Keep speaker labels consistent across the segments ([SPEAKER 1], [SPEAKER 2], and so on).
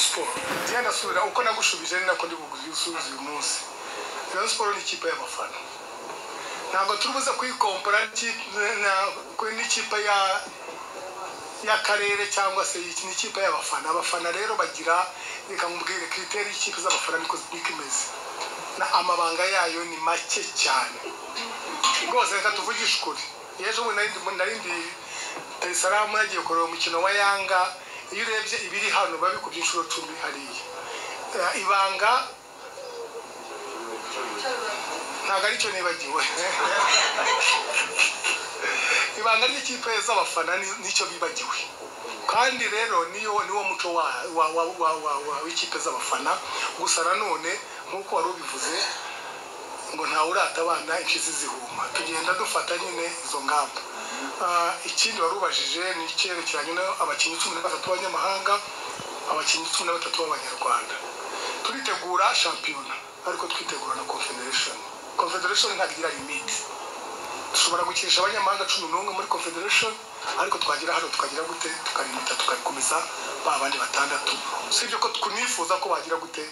[SPEAKER 1] Sport genda sura uko nagushubije nako ndi bugusubiza uyu munsi. Rayon Sport ni ikipe y'abafana, ntabwo turubuza kuyikompara n'ikipe ya karere cyangwa se ni ikipe y'abafana. Abafana rero bagira reka mubwire criteri y'ikipe z'abafana niko zikimeze na amabanga yayo ni make cyane rwose. Reka tuvugishe ukuri, yejo narindi Dar es Salaam yagiye kureba umukino wa Yanga, iyo urebye ibiri hano babikubye inshuro 10 hariya. Ibanga ntabwo ari cyo nibagiwe. Ibanga ry'ikipe z'abafana nicyo bibagiwe, kandi rero niwo muco w'ikipe z'abafana. Gusa nanone nk'uko wari ubivuze ngo nta urata abana inshizi zihuma, tugenda dufata nyine izo ngamba. Ikindi warubajije ni icyerekeranye n'abakinnyi 13 b'abanyamahanga, abakinnyi 13 b'abanyarwanda. Turitegura shampiyona ariko twitegura na confederation ntagira limit. Dushobora gukinisha abanyamahanga 11 muri confederation, ariko twagira hano tukagira gute tukarimita tukakomeza babandi batandatu. Sibyo ko twunifuza ko bagira gute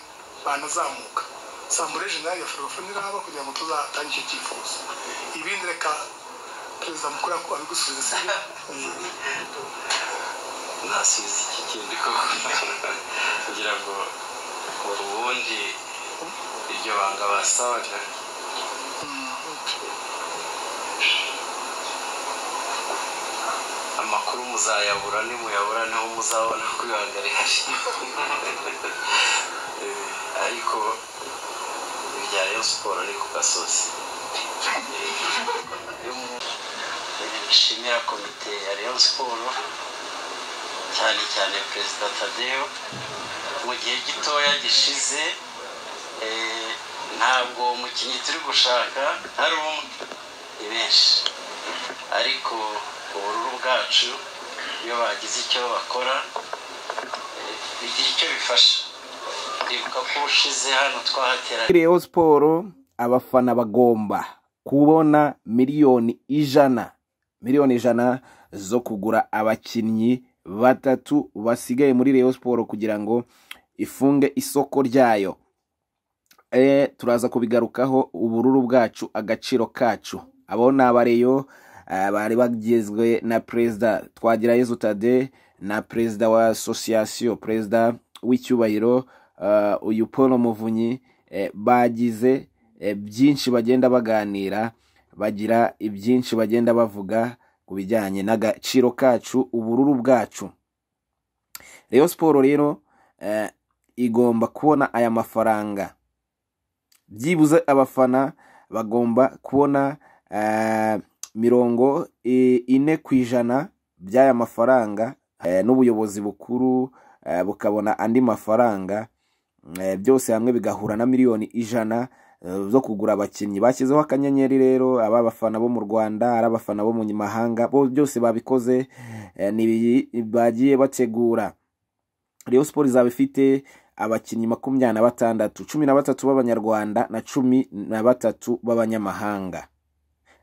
[SPEAKER 1] banazamuka. Assemblée générale ya Ferwafa niraba kugira ngo tuzatangire icyifuzo. Ibindi reka perezida mukuru ko abigusubiza sibyo.
[SPEAKER 2] Nasubiza iki kindi ko kugira ngo ubundi iryo banga basabaga amakuru muzayabura nimuyabura naho muzabona kwihagarika. Ariko ibya Rayon Sport ni ku gasozi. Nshimira komite ya Rayon Sport cyane cyane Perezida Tadeo mu gihe gitoya gishize. Ntabwo umukinnyi turi gushaka ari umwe benshi, ariko ubururu bwacu iyo bagize icyo bakora bigira icyo bifasha. Ndibuka ko ushize hano twahatera
[SPEAKER 3] Rayon Sport abafana bagomba kubona miliyoni ijana zo kugura abakinnyi 3 basigaye muri Rayon Sport kugira ngo ifunge isoko ryayo. Turaza kubigarukaho ubururu bwacu agaciro kacu. Abona abareyo bari bagizwe na Perezida Twagirayezu Tade na Perezida wa Association, Perezida w'icyubahiro uyu Paul Muvunyi. Bagize byinshi bagenda baganira, bagira ibyinshi bagenda bavuga kubijyanye n'agaciro kacu, ubururu bwacu. Rayon Sport rero igomba kubona aya mafaranga. Byibuze abafana bagomba kubona 40% by'aya mafaranga, n'ubuyobozi bukuru bukabona andi mafaranga, byose hamwe bigahura na miliyoni 100 zo kugura abakinnyi. Bashyizeho akanyenyeri rero aba bafana bo mu Rwanda, ari abafana bo mu mahanga, byose babikoze bagiye bategura. Rayon Sport izaba ifite abakinnyi 26, 13 b'abanyarwanda na 13 b'abanyamahanga.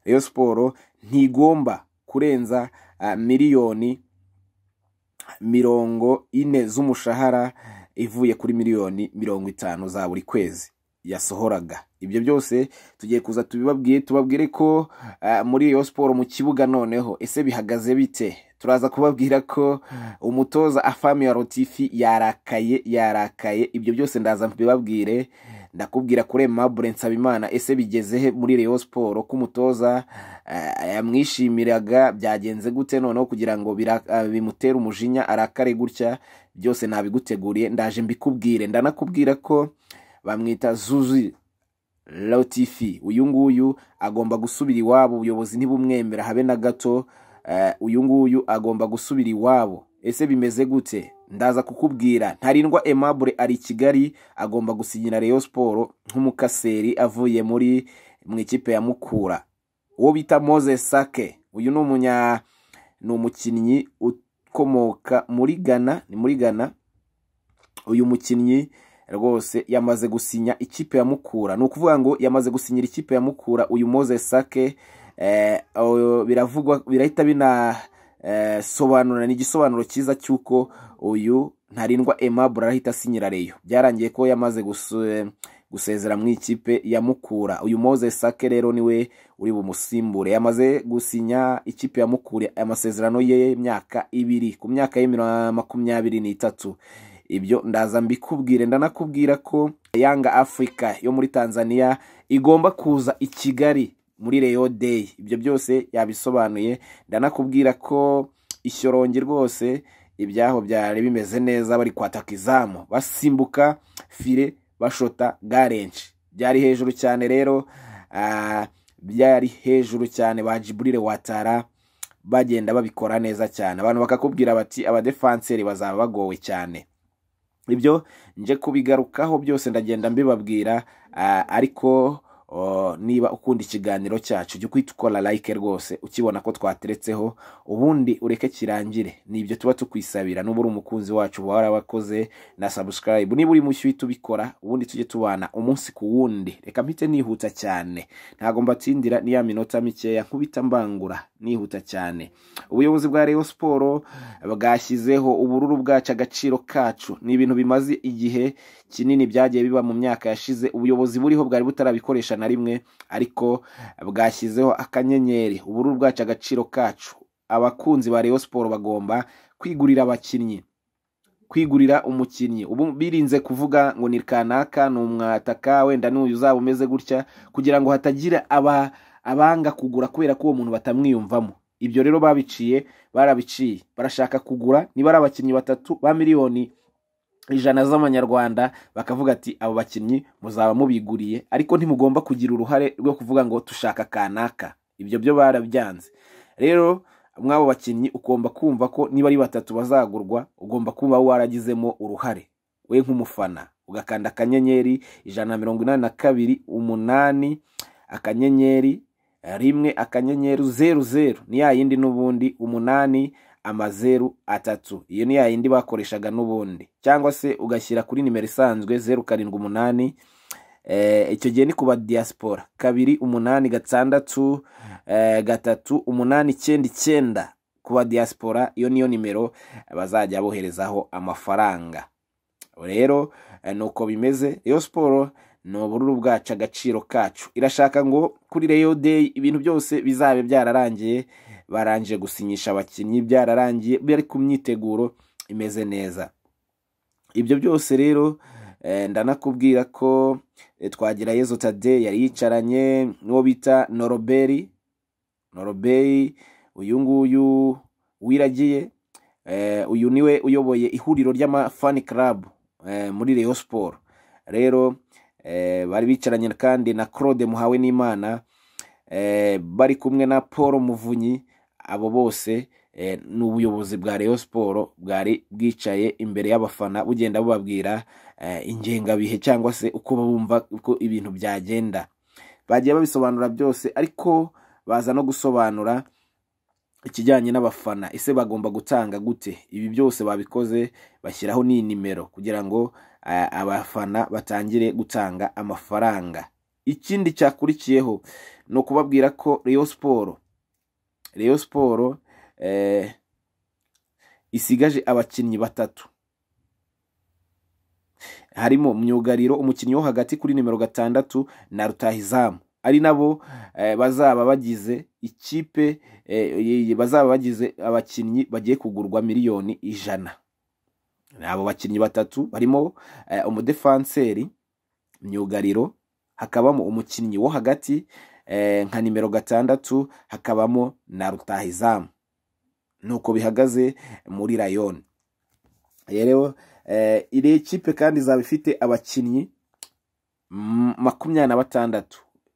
[SPEAKER 3] Rayon Sport ntigomba kurenza miliyoni 40 z'umushahara ivuye kuri miliyoni 50 za buri kwezi yasohoraga. Ibyo byose tugiye kuza tubabwire ko muri Rayon Sport mu kibuga noneho ese bihagaze bite. Turaza kubabwira ko umutoza Afami ya Rotifi yarakaye. Ibyo byose ndaza mbibabwire. Ndakubwira kuri Aimable Nsabimana ese bigezehe muri Rayon Sport ko umutoza yamwishimiraga, byagenze gute noneho kugira ngo bimutere umujinya arakare gutya. Byose nabiguteguriye ndaje mbikubwire. Ndanakubwira ko bamwita Zuzi Rotifi, uyu nguyu agomba gusubira iwabo, ubuyobozi ntibumwemera habe na gato. Uyu nguyu agomba gusubira iwabo. Ese bimeze gute? Ndaza kukubwira. Ntarindwa Aimable ari Kigali, agomba gusinyira Rayon Sport nk'umukaseri avuye mu ikipe ya Mukura. Uwo bita Moses Sake, uyu ni umukinnyi ukomoka muri Ghana, ni muri Ghana. Uyu mukinnyi rwose yamaze gusinya ikipe ya Mukura. Nukuvuga ngo yamaze gusinyira ikipe ya Mukura uyu Moses Sake. Biravugwa birahita sobanura, ni igisobanuro cyiza cy'uko uyu Ntarindwa Aimable arahita asinyira Rayon. Byarangiye ko yamaze gusezera mu ikipe ya Mukura. Uyu Moses Sake rero niwe uri bumusimbure, yamaze gusinya ikipe ya Mukura amasezerano ye imyaka 2 ku myaka ye 23. Ibyo ndaza mbikubwire, ndanakubwira ko Yanga Africa yo muri Tanzania igomba kuza i Kigali muri Rayon Day. Ibyo byose yabisobanuye, ndanakubwira ko Ishyorongi rwose ibyaho byari bimeze neza, bari kwataka izamu basimbuka file bashota garenshi, byari hejuru cyane rero, byari hejuru cyane. Ba Djibril Ouattara bagenda babikora neza cyane, abantu bakakubwira bati abadefanseri bazaba bagowe cyane. Ibyo nje kubigarukaho byose ndagenda mbibabwira, ariko niba ukunda ikiganiro cyacu jya kwita ukora like rwose ukibona ko twateretseho, ubundi ureke kirangire. Nibyo tuba tukwisabira, n'ubu uri umukunzi wacu warabakoze na subscribe, niba uri mushyuye tubikora, ubundi tujye tubana umunsi ku wundi. Reka mpite nihuta cyane, ntago mbatsindira ni ya minota mikeya, nkubita mbangura nihuta cyane. Ubuyobozi bwa Rayon Sport bwashyizeho ubururu bwacu agaciro kacu. Ni ibintu bimaze igihe kinini byagiye biba mu myaka yashize, ubuyobozi buriho bwari butarabikoresha na rimwe, ariko bwashyizeho akanyenyeri ubururu bwacu agaciro kacu. Abakunzi ba Rayon Sport bagomba kwigurira abakinnyi, kwigurira umukinnyi. Ubu birinze kuvuga ngo ni kanaka n'umwataka wenda n'uyu uzaba umeze gutya, kugira ngo hatagira abanga kugura kubera ko uwo muntu batamwiyumvamo. Ibyo rero barabiciye, barashaka kugura niba ari abakinnyi 3 ba miliyoni 100 z'amanyarwanda, bakavuga ati abo bakinnyi muzaba mubiguriye, ariko ntimugomba kugira uruhare rwo kuvuga ngo tushaka kanaka. Ibyo byo barabyanze. Rero mwabo bakinnyi ugomba kumva ko niba ari 3 bazagurwa, ugomba kuba waragizemo uruhare we nk'umufana, ugakanda akanyenyeri 182 8 akanyenyeri 1 akanyenyeri 00, ni ya yindi n'ubundi 8 0 iyo ni ya yindi bakoreshaga n'ubundi, cyangwa se ugashyira kuri nimero isanzwe 078. Icyo gihe ni kuba diaspora 286 3 kuba diaspora, iyo niyo nimero bazajya boherezaho amafaranga. Rero nuko bimeze. Rayon Sport no bururu bwacu agaciro kacu irashaka ngo kuri Rayon Day ibintu byose bizabe byararangiye, baranje gusinyisha abakinnyi byararangiye, bari ku myiteguro imeze neza. Ibyo byose rero ndanakubwira ko Twagirayezu Tade yari yicaranye n'uwo bita Noroberi, uyu nguyu wiragiye, uyu niwe uyoboye ihuriro ry'amafani club muri Rayon Sport. Rero bari bicaranye kandi na Claude Muhawe n'Imana, bari kumwe na Paul Muvunyi. Abo bose n'ubuyobozi bwa Rayon Sport bwari bwicaye imbere y'abafana, bugenda bubabwira ingengabihe cyangwa se uko bumva uko ibintu byagenda. Bagiye babisobanura byose, ariko baza no gusobanura ikijyanye n'abafana, ese bagomba gutanga gute. Ibi byose babikoze bashyiraho ni nimero kugira ngo abafana batangire gutanga amafaranga. Ikindi cyakurikiyeho no kubabwira ko Rayon Sport isigaje abakinnyi 3, harimo myugariro, umukinnyi wo hagati kuri nimero 6 na rutahizamu, ari nabo bazaba bagize ikipe, bazaba bagize abakinnyi bagiye kugurwa miliyoni 100. Abo bakinnyi 3 barimo umudefanseri, myugariro, hakabamo umukinnyi wo hagati nka nimero 6, hakabamo na rutahizamu. Nuko bihagaze muri Rayon. Rero iri kipe kandi izaba ifite abakinnyi 26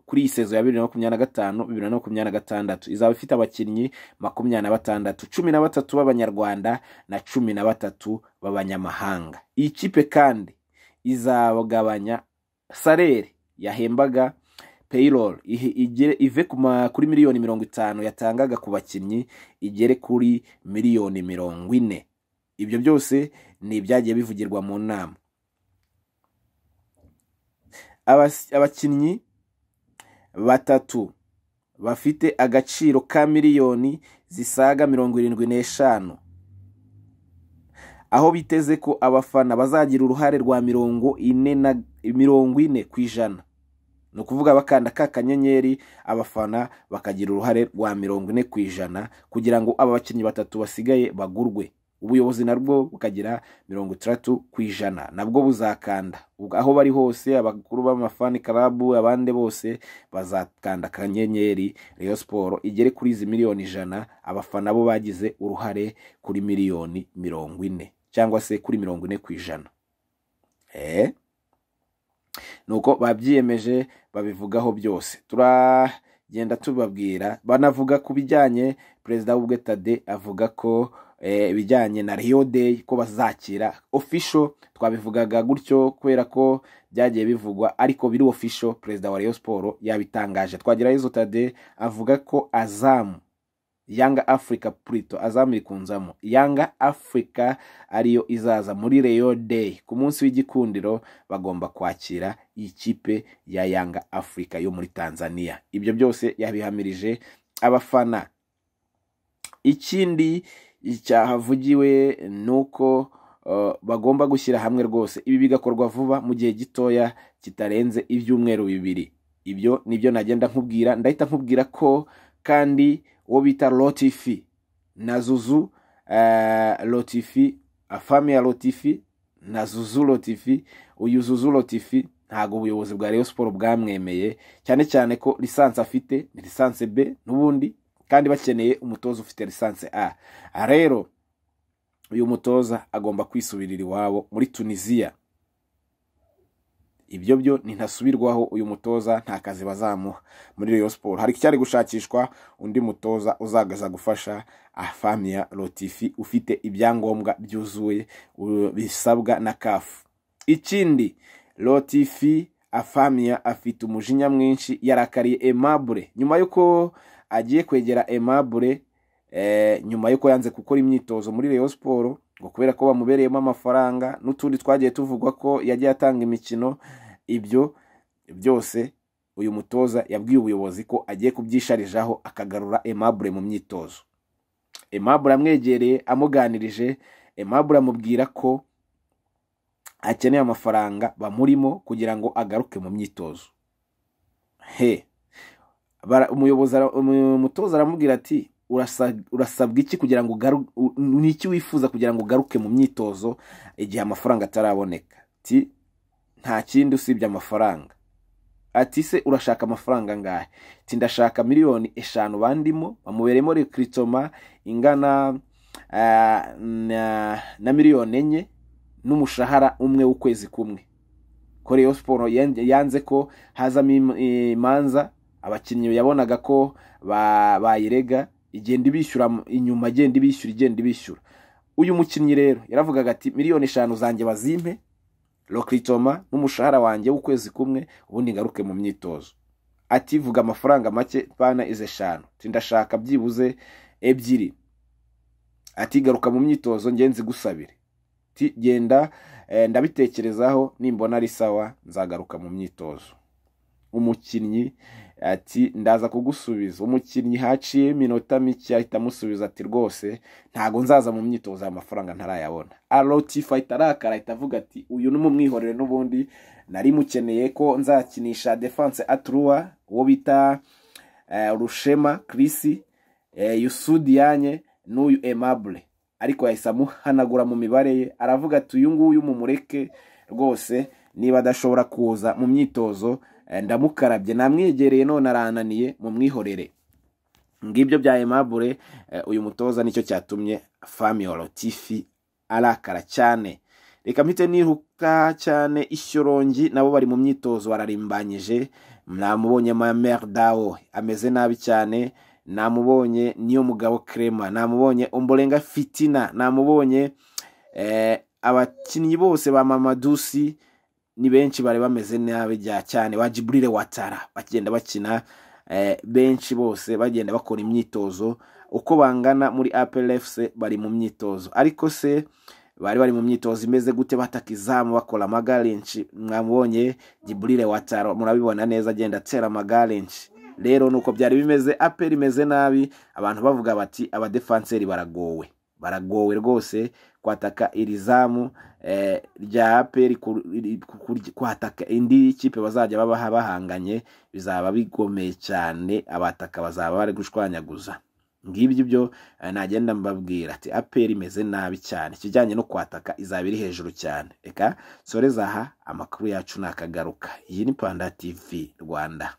[SPEAKER 3] kuri iyi sezo ya 2025-2026. Izaba ifite abakinnyi 26, 13 b'abanyarwanda na 13 b'abanyamahanga. Iyi kipe kandi izabagabanya salary yahembaga, payroll ive kuri miliyoni 50 yatangaga ku bakinnyi igere kuri miliyoni 40. Ibyo byose ni byagiye bivugirwa mu nama. Abakinnyi 3 bafite agaciro ka miliyoni zisaga 75, aho biteze ko abafana bazagira uruhare rwa 40 kwijana. No kuvuga bakanda ka kanyenyeri abafana bakagira uruhare rwa 40 kwijana kugira ngo aba bakinnyi batatu basigaye bagurwe. Ubuyobozi narwo bukagira 30 kwijana, nabwo buzakanda aho bari hose. Abakuru b'amafani club abande bose bazakanda kanyenyeri Rayon Sport igere kuri izi miliyoni 100, abafana bo bagize uruhare kuri miliyoni 40 cyangwa se kuri 40 kwijana. Nuko babyiyemeje babivugaho byose, turagenda tubabwira. Banavuga ku bijyanye, Perezida w'Ubwe Tade avuga ko bijyanye na Rio Day ko bazakira official. Twabivugaga gutyo kubera ko byagiye bivugwa, ariko biri official. Perezida wa Rayon Sport yabitangaje. Twagirayezu Tade avuga ko Azam Yanga Africa Prito Azam ikunzamo Yanga Africa ariyo izaza muri Rio Day ku munsi w'igikundiro. Bagomba kwakira ikipe ya Yanga Africa yo muri Tanzania. Ibyo byose yabihamirije abafana. Ikindi icyahavugiwe nuko bagomba gushyira hamwe rwose, ibi bigakorwa vuba mu gihe gitoya kitarenze ibyumweru 2. Ibyo nibyo nagenda nkubwira. Ndahita nkubwira ko kandi uwo bita Lotifi na Zuzu Lotifi, afami ya Lotifi na Zuzu Lotifi. Uyu Zuzu Lotifi ntago ubuyobozi bwa Rayon Sport bwamwemeye, cyane ko lisansi afite ni lisansi B n'ubundi, kandi bakeneye umutoza ufite lisansi A. Rero uyu mutoza agomba kwisubirira iwabo muri Tunisia. Ibyo byo ni ntasubirwaho. Uyu mutoza nta kazi bazamuha muri Rayon Sport. Hari cyari gushakishwa undi mutoza uzagaza gufasha afamia Lotifi ufite ibyangombwa byuzuye bisabwa na CAF. Ikindi, Lotifi afamia afite umujinya mwinshi, yarakariye Aimable nyuma yuko agiye kwegera Aimable nyuma yuko yanze gukora imyitozo muri Rayon Sport ngo kubera ko bamubereyemo amafaranga, n'utundi twagiye tuvugwa ko yagiye atanga imikino. Ibyo byose uyu mutoza yabwiye ubuyobozi ko agiye kubyisharijaho akagarura Aimable mu myitozo. Aimable amwegereye amuganirije, Aimable amubwira ko akeneye amafaranga bamurimo kugira ngo agaruke mu myitozo. Umutoza aramubwira ati urasabwa iki kugira ngo niki wifuza kugira ngo ugaruke mu myitozo igihe amafaranga ataraboneka? Ati nta kindi usibye amafaranga. Ati se urashaka amafaranga ngahe? Ati ndashaka miliyoni 5 bandimo bamuberemo recruitment ingana na miliyoni 4 n'umushahara umwe w'ukwezi kumwe. Rayon Sport yanze ko hazamo imanza, abakinnyi yabonaga ko bayirega igenda ibishyura inyuma, agenda ibishyura. Uyu mukinnyi rero yaravugaga ati miliyoni 5 zanjye bazimpe recruitment n'umushahara wanjye w'ukwezi kumwe, ubundi ngaruke mu myitozo. Ati vuga amafaranga make bana ize 5. Ati ndashaka byibuze 2. Ati garuka mu myitozo ngenzi gusabire. Ati genda ndabitekerezaho, nimbona ari sawa nzagaruka mu myitozo. Umukinnyi ati ndaza kugusubiza. Umukinnyi haciye minota mike ahita amusubiza ati rwose ntago nzaza mu myitozo amafaranga ntarayabona. Lotifi itarakara ahita avuga ati uyu n'umwihorere n'ubundi nari mukeneye ko nzakinisha defense atrua uwo bita Rushema Chris Yusudianye n'uyu Aimable, ariko yahise amuhanagura mu mibare ye. Aravuga ati uyu nguyu mumureke rwose, niba adashobora kuza mu myitozo ndamukarabye, namwegereye none arananiye mu mwihorere. Ngibyo bya Aimable. Uyu mutoza nicyo cyatumye Famio Lotifi arakara cyane. Reka mpite niruka cyane Ishyorongi, nabo bari mu myitozo bararimbanyije. Namubonye Merdao ameze nabi cyane, namubonye niyo mugabo Crema, namubonye Ombolenga Fitina, namubonye abakinnyi bose ba Mamadusi ni benshi bari bameze nabi cyane. Wa Jibril Watara bagenda bakina, benshi bose bagenda bakora imyitozo uko bangana muri APLFC bari mu myitozo. Ariko se bari mu myitozo imeze gute? Bataka izamu bakora amagalenshi. Mwamubonye Jibril Watara murabibona neza agenda atera amagalenshi. rero nuko byari bimeze. APR imeze nabi, abantu bavuga bati abadefanseri baragowe rwose kwataka irizamu rya APR kwataka indi kipe bazajya babaha bahanganye bizaba bigomeye cyane, abataka bazaba bari gushwanyaguza. Ngibyo byo nagenda mbabwira ati APR imeze nabi cyane, kijyanye no kwataka izaba iri hejuru cyane. Eka soreza aha amakuru yacu nakagaruka. Iyi ni Panda TV Rwanda.